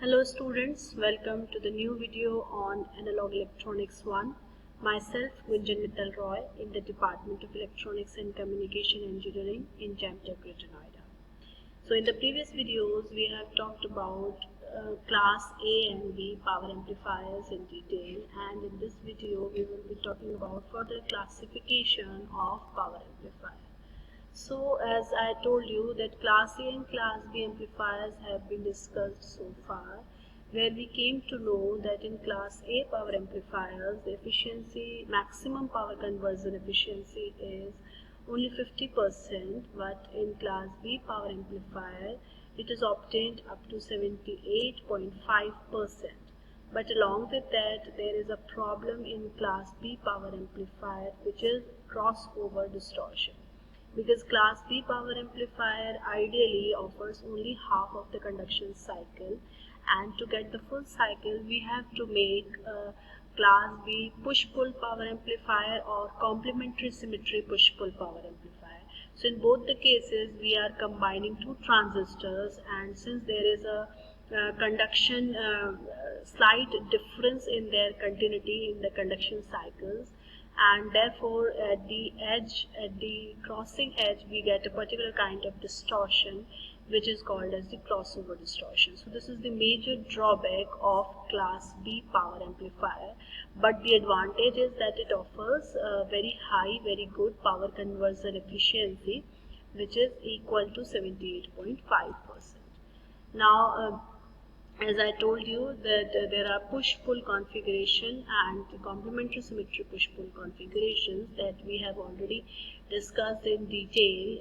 Hello students, welcome to the new video on Analog Electronics 1. Myself Gunjan Mittal Roy in the Department of Electronics and Communication Engineering in JAMTech Greater Noida. So in the previous videos we have talked about class A and B power amplifiers in detail, and in this video we will be talking about further classification of power amplifiers. So as I told you that class A and class B amplifiers have been discussed so far, where we came to know that in class A power amplifiers the efficiency, maximum power conversion efficiency is only 50%, but in class B power amplifier it is obtained up to 78.5%. But along with that there is a problem in class B power amplifier, which is crossover distortion, because class B power amplifier ideally offers only half of the conduction cycle, and to get the full cycle we have to make a class B push-pull power amplifier or complementary symmetry push-pull power amplifier. So in both the cases we are combining two transistors, and since there is a conduction slight difference in their continuity in the conduction cycles, and therefore at the crossing edge we get a particular kind of distortion which is called as the crossover distortion. So this is the major drawback of class B power amplifier, but the advantage is that it offers a very high, very good power conversion efficiency, which is equal to 78.5%. Now as I told you that there are push-pull configuration and the complementary symmetry push-pull configurations that we have already discussed in detail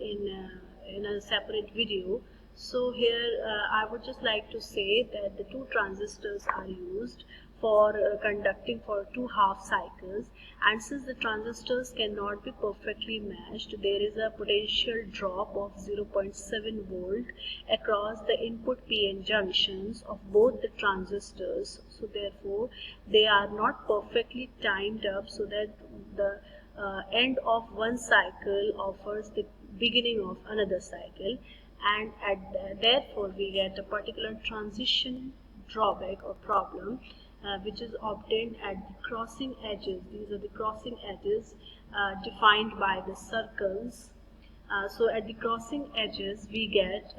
in a separate video. So here I would just like to say that the two transistors are used for conducting for two half cycles, and since the transistors cannot be perfectly matched, there is a potential drop of 0.7 volt across the input PN junctions of both the transistors. So therefore they are not perfectly timed up so that the end of one cycle offers the beginning of another cycle, and therefore we get a particular transition drawback or problem which is obtained at the crossing edges. These are the crossing edges defined by the circles. So at the crossing edges we get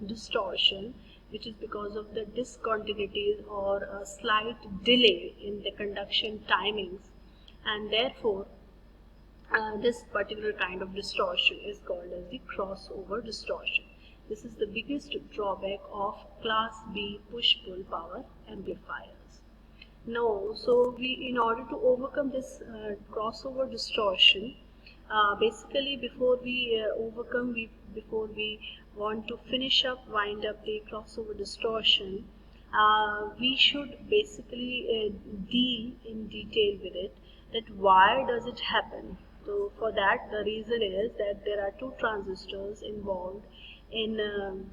distortion, which is because of the discontinuities or a slight delay in the conduction timings, and therefore this particular kind of distortion is called as the crossover distortion. This is the biggest drawback of class B push-pull power amplifiers. Now, so in order to overcome this crossover distortion, basically before we before we want to wind up the crossover distortion, we should basically deal in detail with it, that why does it happen. So for that, the reason is that there are two transistors involved in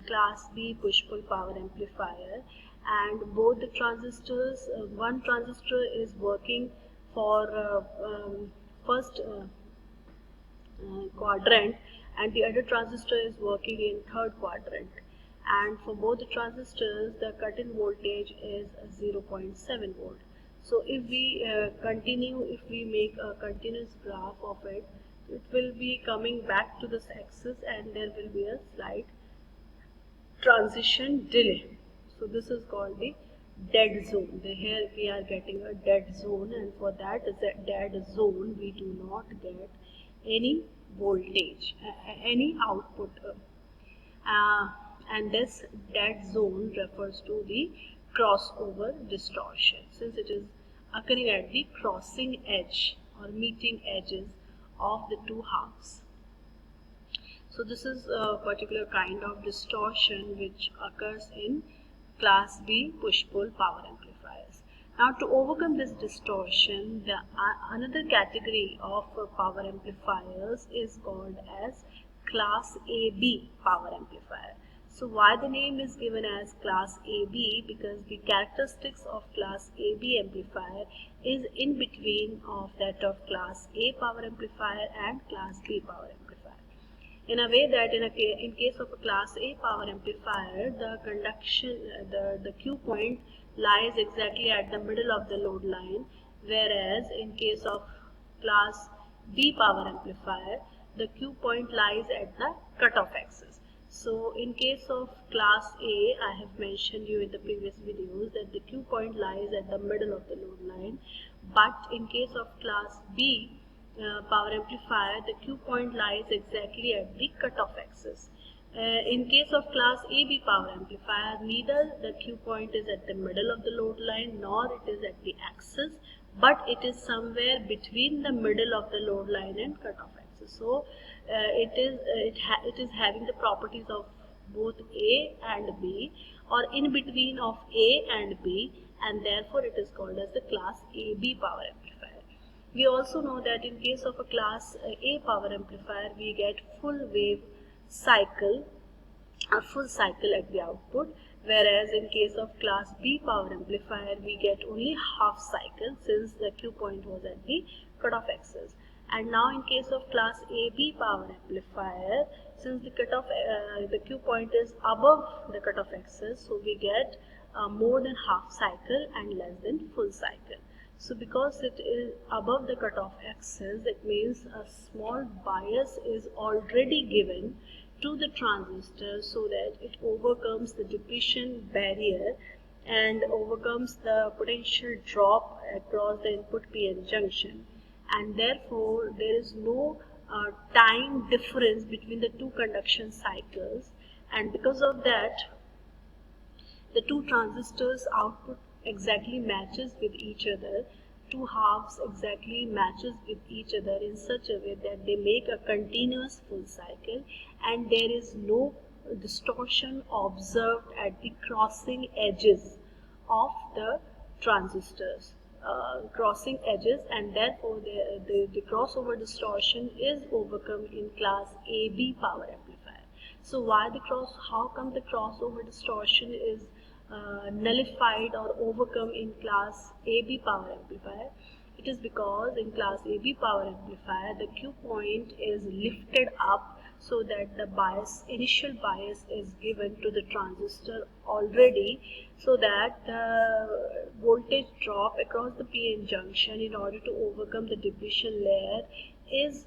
class B push-pull power amplifier, and both the transistors, one transistor is working for first quadrant, and the other transistor is working in third quadrant, and for both the transistors the cut-in voltage is 0.7 volt. So if we if we make a continuous graph of it, it will be coming back to this axis and there will be a slight transition delay. So this is called the dead zone. Here we are getting a dead zone, and for that dead zone we do not get any voltage, any output, and this dead zone refers to the crossover distortion, since it is occurring at the crossing edge or meeting edges of the two halves. So this is a particular kind of distortion which occurs in class B push-pull power amplifiers. Now to overcome this distortion, another category of power amplifiers is called as class AB power amplifier. So why the name is given as class AB? Because the characteristics of class AB amplifier is in between of that of class A power amplifier and class B power amplifier. in a way that in case of a class A power amplifier, the conduction, the Q point lies exactly at the middle of the load line, whereas in case of class B power amplifier, the Q point lies at the cutoff axis. So in case of class A, I have mentioned you in the previous videos that the Q point lies at the middle of the load line, but in case of class B power amplifier, the Q point lies exactly at the cutoff axis. In case of class AB power amplifier, neither the Q point is at the middle of the load line nor it is at the axis, but it is somewhere between the middle of the load line and cutoff axis. So it is having the properties of both A and B, or in between of A and B, and therefore it is called as the class AB power amplifier. We also know that in case of a class A power amplifier, we get full wave cycle, a full cycle at the output, whereas in case of class B power amplifier, we get only half cycle since the Q point was at the cutoff axis. And now in case of class AB power amplifier, since the Q point is above the cutoff axis, so we get more than half cycle and less than full cycle. So because it is above the cutoff axis, it means a small bias is already given to the transistor so that it overcomes the depletion barrier and overcomes the potential drop across the input PN junction, and therefore there is no time difference between the two conduction cycles, and because of that the two transistors output exactly matches with each other, two halves exactly matches with each other in such a way that they make a continuous full cycle, and there is no distortion observed at the crossing edges of the transistors. Crossing edges, and therefore the crossover distortion is overcome in class AB power amplifier. So how come the crossover distortion is nullified or overcome in class AB power amplifier? It is because in class AB power amplifier, the Q point is lifted up so that the initial bias is given to the transistor already, so that the voltage drop across the PN junction in order to overcome the depletion layer is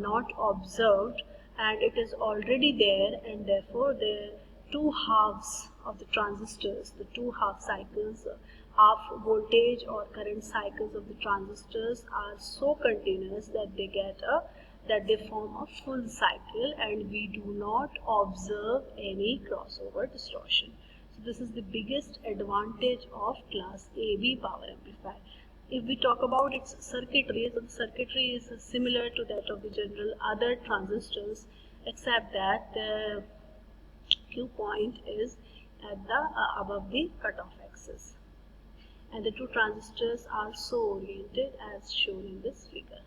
not observed, and it is already there, and therefore the two halves of the transistors, the two half cycles, half voltage or current cycles of the transistors are so continuous that they form a full cycle, and we do not observe any crossover distortion. So this is the biggest advantage of class AB power amplifier. If we talk about its circuitry, so the circuitry is similar to that of the general other transistors, except that the Q point is at the above the cutoff axis, and the two transistors are so oriented as shown in this figure.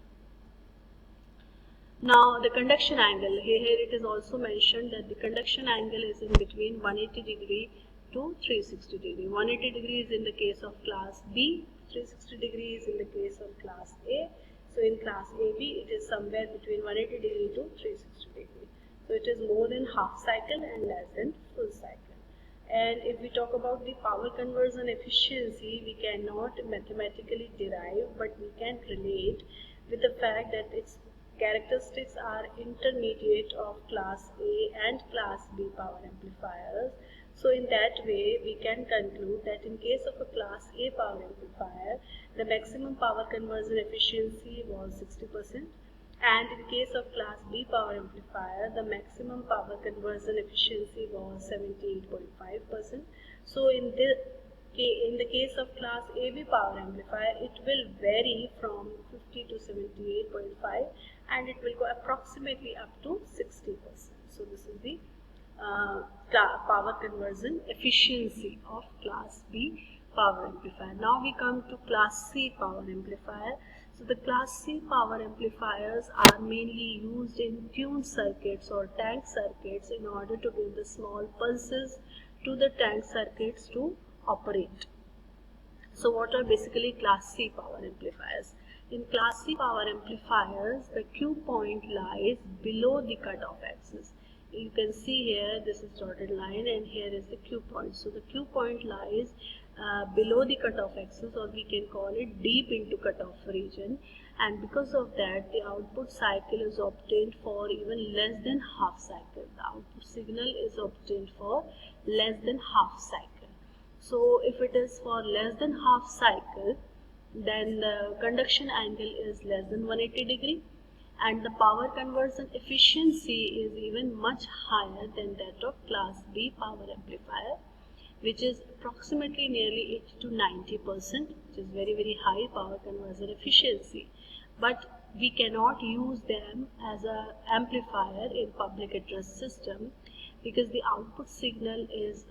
Now the conduction angle, here it is also mentioned that the conduction angle is in between 180 degree to 360 degree. 180 degrees in the case of class B, 360 degrees in the case of class A. So in class AB it is somewhere between 180 degree to 360 degree. So it is more than half cycle and less than full cycle. And if we talk about the power conversion efficiency, we cannot mathematically derive, but we can relate with the fact that its characteristics are intermediate of class A and class B power amplifiers. So in that way, we can conclude that in case of a class A power amplifier, the maximum power conversion efficiency was 60%. And in case of class B power amplifier, the maximum power conversion efficiency was 78.5%. So in the case of class AB power amplifier, it will vary from 50 to 78.5, and it will go approximately up to 60%. So this is the power conversion efficiency of class B power amplifier. Now we come to class C power amplifier. So the class C power amplifiers are mainly used in tuned circuits or tank circuits in order to give the small pulses to the tank circuits to operate. So what are basically class C power amplifiers? In class C power amplifiers, the Q point lies below the cutoff axis. You can see here this is dotted line and here is the Q point. So the Q point lies below the cutoff axis, or we can call it deep into cutoff region, and because of that the output cycle is obtained for even less than half cycle. The output signal is obtained for less than half cycle. So if it is for less than half cycle, then the conduction angle is less than 180 degree, and the power conversion efficiency is even much higher than that of class B power amplifier, which is approximately nearly 80 to 90%, which is very high power conversion efficiency. But we cannot use them as an amplifier in public address system because the output signal is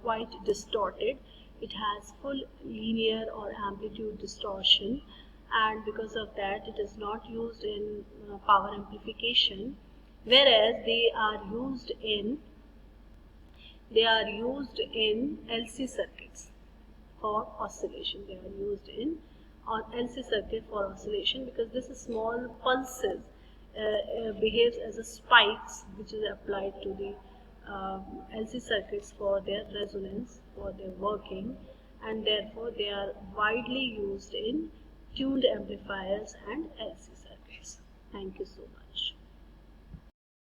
quite distorted. It has full linear or amplitude distortion, and because of that it is not used in power amplification, whereas they are used in LC circuits for oscillation. They are used in LC circuit for oscillation because this small pulses behaves as a spikes which is applied to the LC circuits for their resonance, for their working, and therefore they are widely used in tuned amplifiers and LC circuits. Thank you so much.